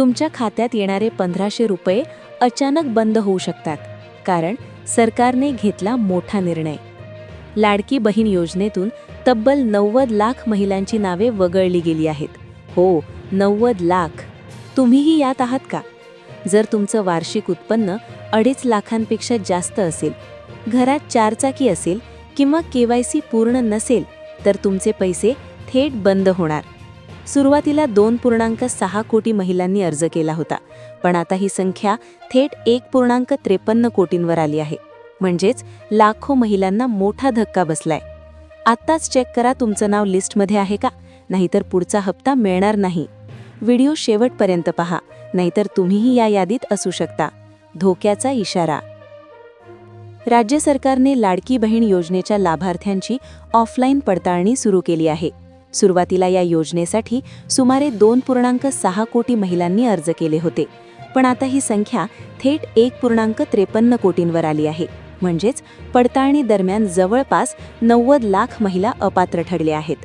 तुमच्या खात्यात येणारे 1500 रुपये अचानक बंद होऊ शकतात, कारण सरकारने घेतला मोठा निर्णय. लाडकी बहीण योजनेतून तब्बल 90 लाख महिलांची नावे वगळली गेली आहेत. हो, 90 लाख. तुम्हीही यात आहात का? जर तुमचं वार्षिक उत्पन्न 2.5 लाखांपेक्षा जास्त असेल, घरात 4 चाकी असेल किंवा KYC पूर्ण नसेल, तर तुमचे पैसे थेट बंद होणार. सुरुवातीला 2.6 कोटी महिलांनी अर्ज केला होता, पण आता ही संख्या थेट 1.53 कोटींवर आली आहे. म्हणजेच लाखो महिलांना मोठा धक्का बसलाय. आत्ताच चेक करा तुमचं नाव लिस्टमध्ये आहे का, नाहीतर पुढचा हप्ता मिळणार नाही. व्हिडिओ शेवटपर्यंत पहा, नाहीतर तुम्हीही या यादीत असू शकता. धोक्याचा इशारा. राज्य सरकारने लाडकी बहीण योजनेच्या लाभार्थ्यांची ऑफलाईन पडताळणी सुरू केली आहे. सुरुवातीला या योजनेसाठी सुमारे 2.6 कोटी महिलांनी अर्ज केले होते, पण आता ही संख्या थेट 1.53 कोटींवर आली आहे. म्हणजेच पडताळणी दरम्यान जवळपास 90 लाख महिला अपात्र ठरल्या आहेत.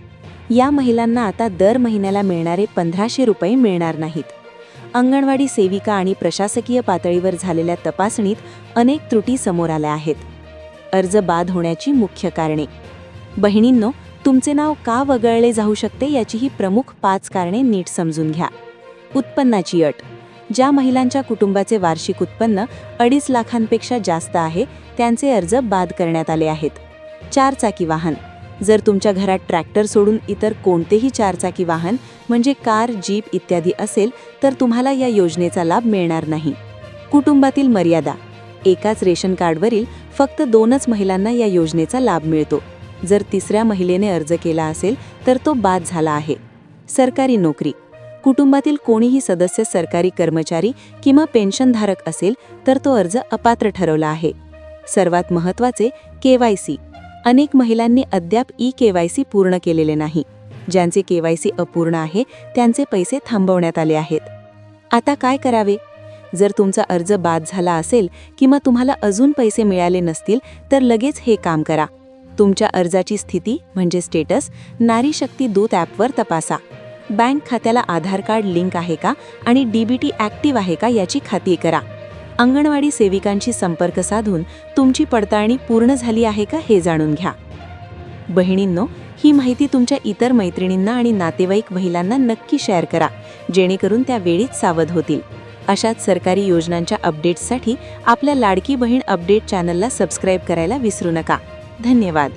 या महिलांना आता दर महिन्याला मिळणारे 1500 रुपये मिळणार नाहीत. अंगणवाडी सेविका आणि प्रशासकीय पातळीवर झालेल्या तपासणीत अनेक त्रुटी समोर आल्या आहेत. अर्ज बाद होण्याची मुख्य कारणे. बहिणींनो, तुमचे नाव का वगळले जाऊ शकते याची ही प्रमुख 5 कारणे नीट समजून घ्या. उत्पन्नाची अट. ज्या महिलांच्या कुटुंबाचे वार्षिक उत्पन्न 2.5 लाखांपेक्षा जास्त आहे, त्यांचे अर्ज बाद करण्यात आले आहेत. 4 चाकी वाहन. जर तुमच्या घरात ट्रॅक्टर सोडून इतर कोणतेही 4 चाकी वाहन म्हणजे कार, जीप इत्यादी असेल, तर तुम्हाला या योजनेचा लाभ मिळणार नाही. कुटुंबातील मर्यादा. एकाच रेशन कार्डवरील फक्त 2च महिलांना या योजनेचा लाभ मिळतो. जर 3ऱ्या महिलेने अर्ज केला असेल तर तो बाद झाला आहे. सरकारी नोकरी. कुटुंबातील कोणीही सदस्य सरकारी कर्मचारी किंवा पेन्शनधारक असेल तर तो अर्ज अपात्र ठरवला आहे. सर्वात महत्त्वाचे, KYC. अनेक महिलांनी अद्याप eKYC पूर्ण केलेले नाही. ज्यांचे KYC अपूर्ण आहे त्यांचे पैसे थांबवण्यात आले आहेत. आता काय करावे? जर तुमचा अर्ज बाद झाला असेल किंवा तुम्हाला अजून पैसे मिळाले नसतील, तर लगेच हे काम करा. तुमच्या अर्जाची स्थिती म्हणजे स्टेटस नारी शक्ती दूत ॲपवर तपासा. बँक खात्याला आधार कार्ड लिंक आहे का आणि DBT ॲक्टिव्ह आहे का याची खात्री करा. अंगणवाडी सेविकांशी संपर्क साधून तुमची पडताळणी पूर्ण झाली आहे का हे जाणून घ्या. बहिणींनो, ही माहिती तुमच्या इतर मैत्रिणींना आणि नातेवाईक महिलांना नक्की शेअर करा, जेणेकरून त्या वेळीच सावध होतील. अशाच सरकारी योजनांच्या अपडेट्ससाठी आपल्या लाडकी बहीण अपडेट चॅनलला सबस्क्राईब करायला विसरू नका. धन्यवाद.